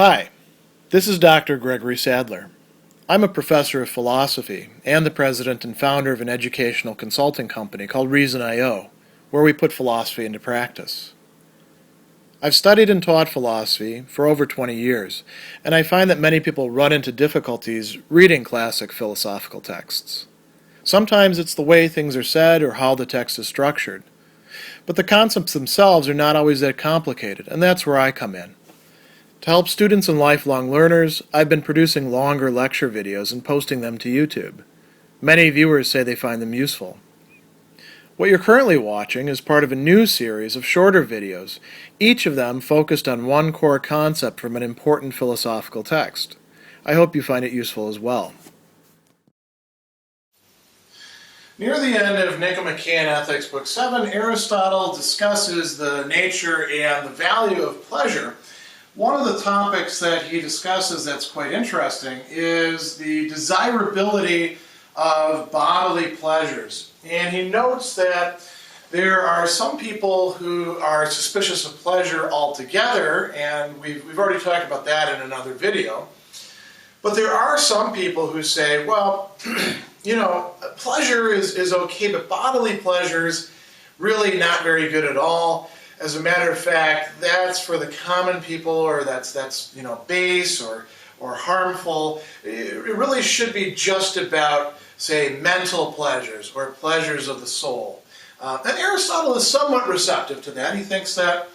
Hi, this is Dr. Gregory Sadler. I'm a professor of philosophy and the president and founder of an educational consulting company called Reason.io, where we put philosophy into practice. I've studied and taught philosophy for over 20 years, and I find that many people run into difficulties reading classic philosophical texts. Sometimes it's the way things are said or how the text is structured. But the concepts themselves are not always that complicated, and that's where I come in. To help students and lifelong learners, I've been producing longer lecture videos and posting them to YouTube. Many viewers say they find them useful. What you're currently watching is part of a new series of shorter videos, each of them focused on one core concept from an important philosophical text. I hope you find it useful as well. Near the end of Nicomachean Ethics, Book 7, Aristotle discusses the nature and the value of pleasure. One of the topics that he discusses that's quite interesting is the desirability of bodily pleasures. And he notes that there are some people who are suspicious of pleasure altogether, and we've already talked about that in another video. But there are some people who say, well, pleasure is okay, but bodily pleasure is really not very good at all. As a matter of fact, that's for the common people, or that's base or harmful. It really should be just about, say, mental pleasures or pleasures of the soul. And Aristotle is somewhat receptive to that. He thinks that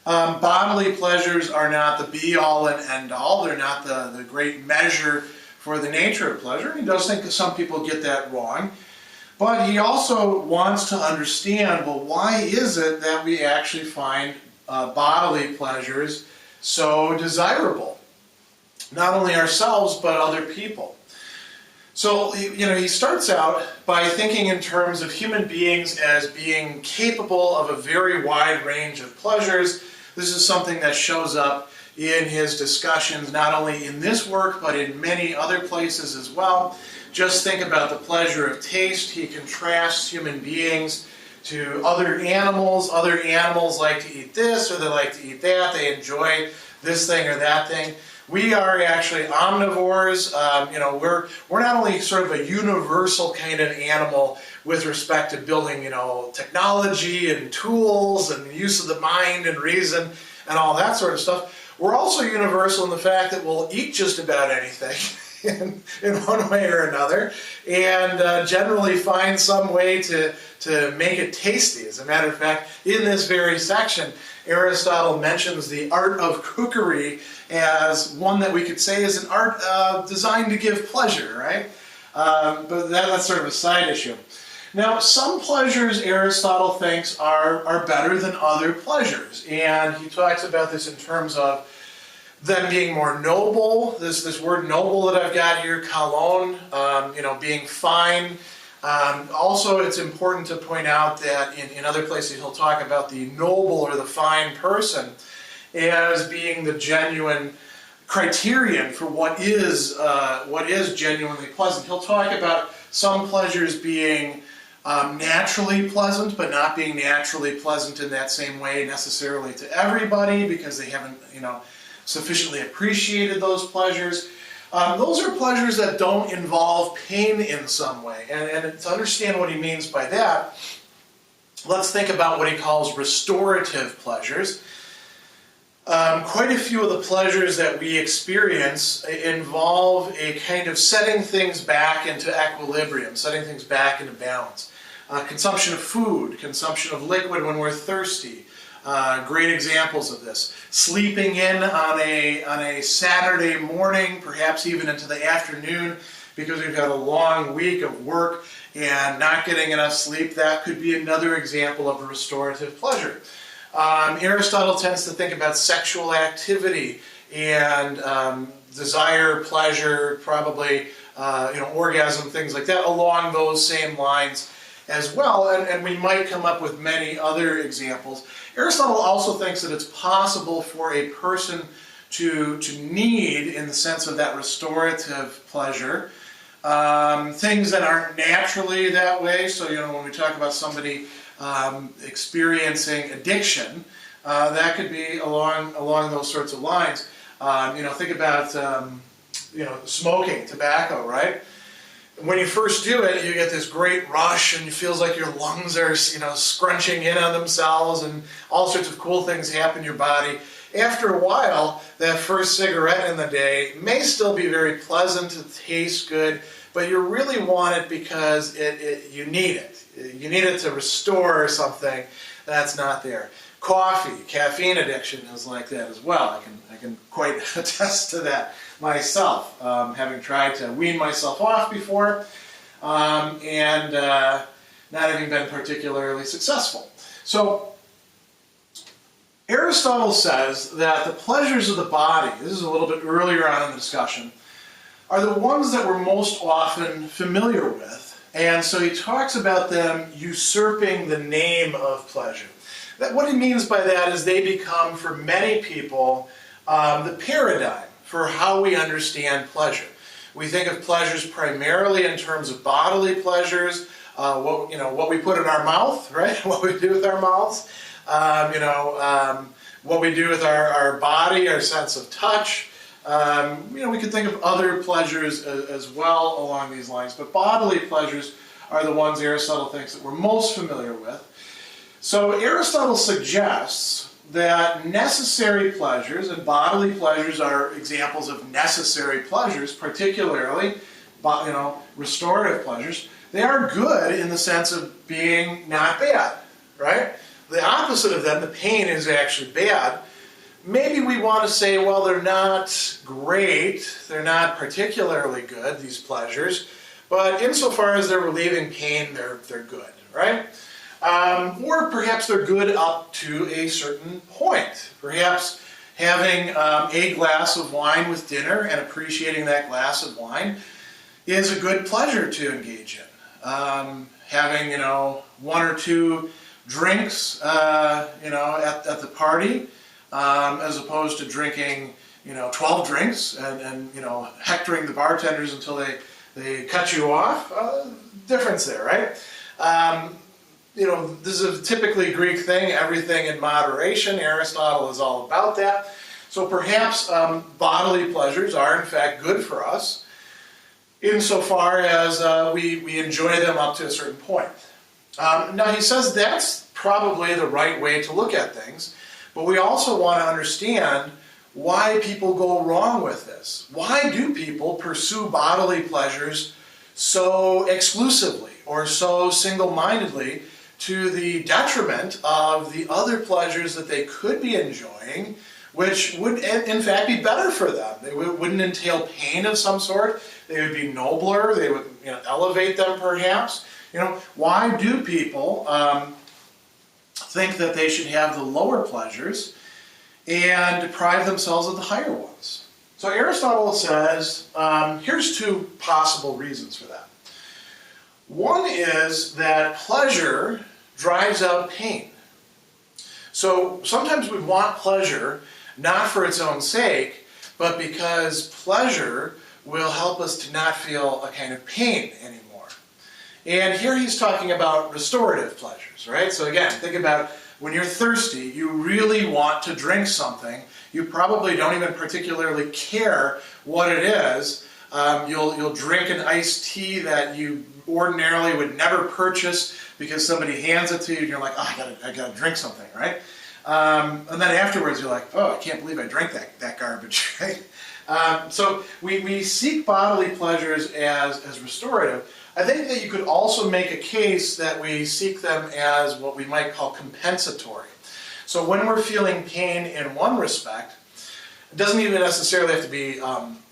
bodily pleasures are not the be-all and end-all. They're not the great measure for the nature of pleasure. He does think that some people get that wrong. But he also wants to understand, well, why is it that we actually find bodily pleasures so desirable? Not only ourselves, but other people. So, he starts out by thinking in terms of human beings as being capable of a very wide range of pleasures. This is something that shows up in his discussions, not only in this work, but in many other places as well. Just think about the pleasure of taste. He contrasts human beings to other animals. Other animals like to eat this or they like to eat that. They enjoy this thing or that thing. We are actually omnivores. We're not only sort of a universal kind of animal with respect to building, technology and tools and use of the mind and reason and all that sort of stuff. We're also universal in the fact that we'll eat just about anything. In one way or another, and generally find some way to make it tasty. As a matter of fact, in this very section, Aristotle mentions the art of cookery as one that we could say is an art designed to give pleasure, right? But that's sort of a side issue. Now, some pleasures Aristotle thinks are better than other pleasures, and he talks about this in terms of them being more noble. This word noble that I've got here, kalon, being fine. Also, it's important to point out that in other places he'll talk about the noble or the fine person as being the genuine criterion for what is genuinely pleasant. He'll talk about some pleasures being naturally pleasant, but not being naturally pleasant in that same way necessarily to everybody because they haven't, sufficiently appreciated those pleasures. Those are pleasures that don't involve pain in some way. And to understand what he means by that, let's think about what he calls restorative pleasures. Quite a few of the pleasures that we experience involve a kind of setting things back into equilibrium, setting things back into balance. Consumption of food, consumption of liquid when we're thirsty. Great examples of this. Sleeping in on a Saturday morning, perhaps even into the afternoon, because we've had a long week of work and not getting enough sleep. That could be another example of a restorative pleasure. Aristotle tends to think about sexual activity and desire, pleasure, probably orgasm, things like that, along those same lines as well, and we might come up with many other examples. Aristotle also thinks that it's possible for a person to need, in the sense of that restorative pleasure, things that aren't naturally that way. So, when we talk about somebody experiencing addiction, that could be along those sorts of lines. Think about smoking tobacco, right? When you first do it, you get this great rush, and it feels like your lungs are, scrunching in on themselves, and all sorts of cool things happen in your body. After a while, that first cigarette in the day may still be very pleasant, it tastes good, but you really want it because you need it. You need it to restore something that's not there. Coffee, caffeine addiction is like that as well. I can quite attest to that myself, having tried to wean myself off before, and not having been particularly successful. So Aristotle says that the pleasures of the body, this is a little bit earlier on in the discussion, are the ones that we're most often familiar with, and so he talks about them usurping the name of pleasure. What he means by that is they become, for many people, the paradigm for how we understand pleasure. We think of pleasures primarily in terms of bodily pleasures, what we put in our mouth, right? What we do with our mouths, what we do with our body, our sense of touch. We could think of other pleasures as well along these lines, but bodily pleasures are the ones Aristotle thinks that we're most familiar with. So Aristotle suggests that necessary pleasures, and bodily pleasures are examples of necessary pleasures, particularly, restorative pleasures, they are good in the sense of being not bad, right? The opposite of them, the pain, is actually bad. Maybe we want to say, well, they're not great, they're not particularly good, these pleasures, but insofar as they're relieving pain, they're good, right? Or perhaps they're good up to a certain point. Perhaps having a glass of wine with dinner and appreciating that glass of wine is a good pleasure to engage in. Having, one or two drinks, at the party, as opposed to drinking, 12 drinks and hectoring the bartenders until they cut you off. Difference there, right? This is a typically Greek thing, everything in moderation. Aristotle is all about that. So perhaps bodily pleasures are in fact good for us insofar as we enjoy them up to a certain point. Now he says that's probably the right way to look at things, but we also want to understand why people go wrong with this. Why do people pursue bodily pleasures so exclusively or so single-mindedly to the detriment of the other pleasures that they could be enjoying, which would in fact be better for them? They wouldn't entail pain of some sort. They would be nobler. They would elevate them perhaps. Why do people think that they should have the lower pleasures and deprive themselves of the higher ones? So Aristotle says, here's two possible reasons for that. One is that pleasure drives out pain. So sometimes we want pleasure not for its own sake, but because pleasure will help us to not feel a kind of pain anymore. And here he's talking about restorative pleasures, right? So again, think about when you're thirsty, you really want to drink something. You probably don't even particularly care what it is. You'll drink an iced tea that you ordinarily would never purchase because somebody hands it to you and you're like, oh, I gotta drink something, right? And then afterwards you're like, oh, I can't believe I drank that garbage, right? So we seek bodily pleasures as restorative. I think that you could also make a case that we seek them as what we might call compensatory. So when we're feeling pain in one respect, it doesn't even necessarily have to be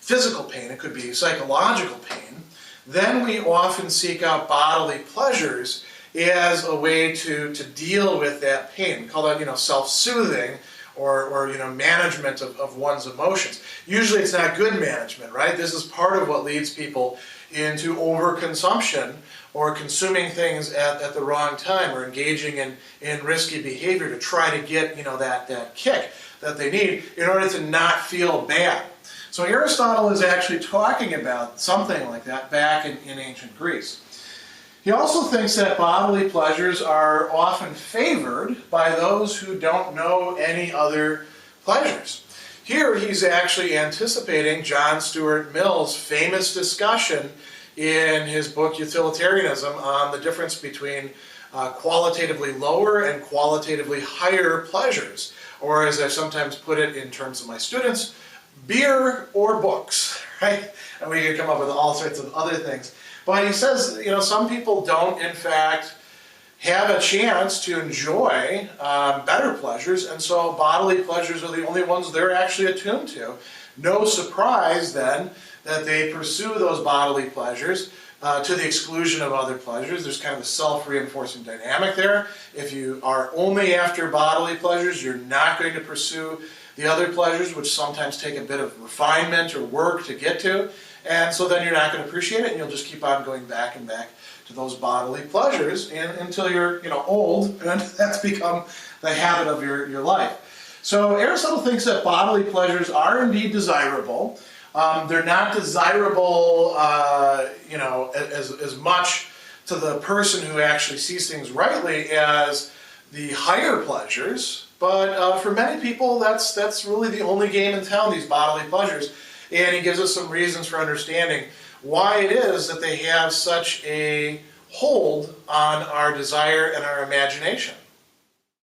physical pain, it could be psychological pain. Then we often seek out bodily pleasures as a way to deal with that pain. We call that self-soothing or management of one's emotions. Usually it's not good management, right? This is part of what leads people into overconsumption or consuming things at the wrong time or engaging in risky behavior to try to get that kick that they need in order to not feel bad. So Aristotle is actually talking about something like that back in ancient Greece. He also thinks that bodily pleasures are often favored by those who don't know any other pleasures. Here he's actually anticipating John Stuart Mill's famous discussion in his book Utilitarianism on the difference between qualitatively lower and qualitatively higher pleasures, or as I sometimes put it in terms of my students, beer or books, right? And we can come up with all sorts of other things. But he says, you know, some people don't, in fact, have a chance to enjoy better pleasures, and so bodily pleasures are the only ones they're actually attuned to. No surprise, then, that they pursue those bodily pleasures to the exclusion of other pleasures. There's kind of a self-reinforcing dynamic there. If you are only after bodily pleasures, you're not going to pursue the other pleasures, which sometimes take a bit of refinement or work to get to. And so then you're not going to appreciate it, and you'll just keep on going back and back to those bodily pleasures until you're, you know, old, and that's become the habit of your life. So Aristotle thinks that bodily pleasures are indeed desirable. They're not desirable, you know, as much to the person who actually sees things rightly as the higher pleasures, but for many people that's really the only game in town, these bodily pleasures. And he gives us some reasons for understanding why it is that they have such a hold on our desire and our imagination.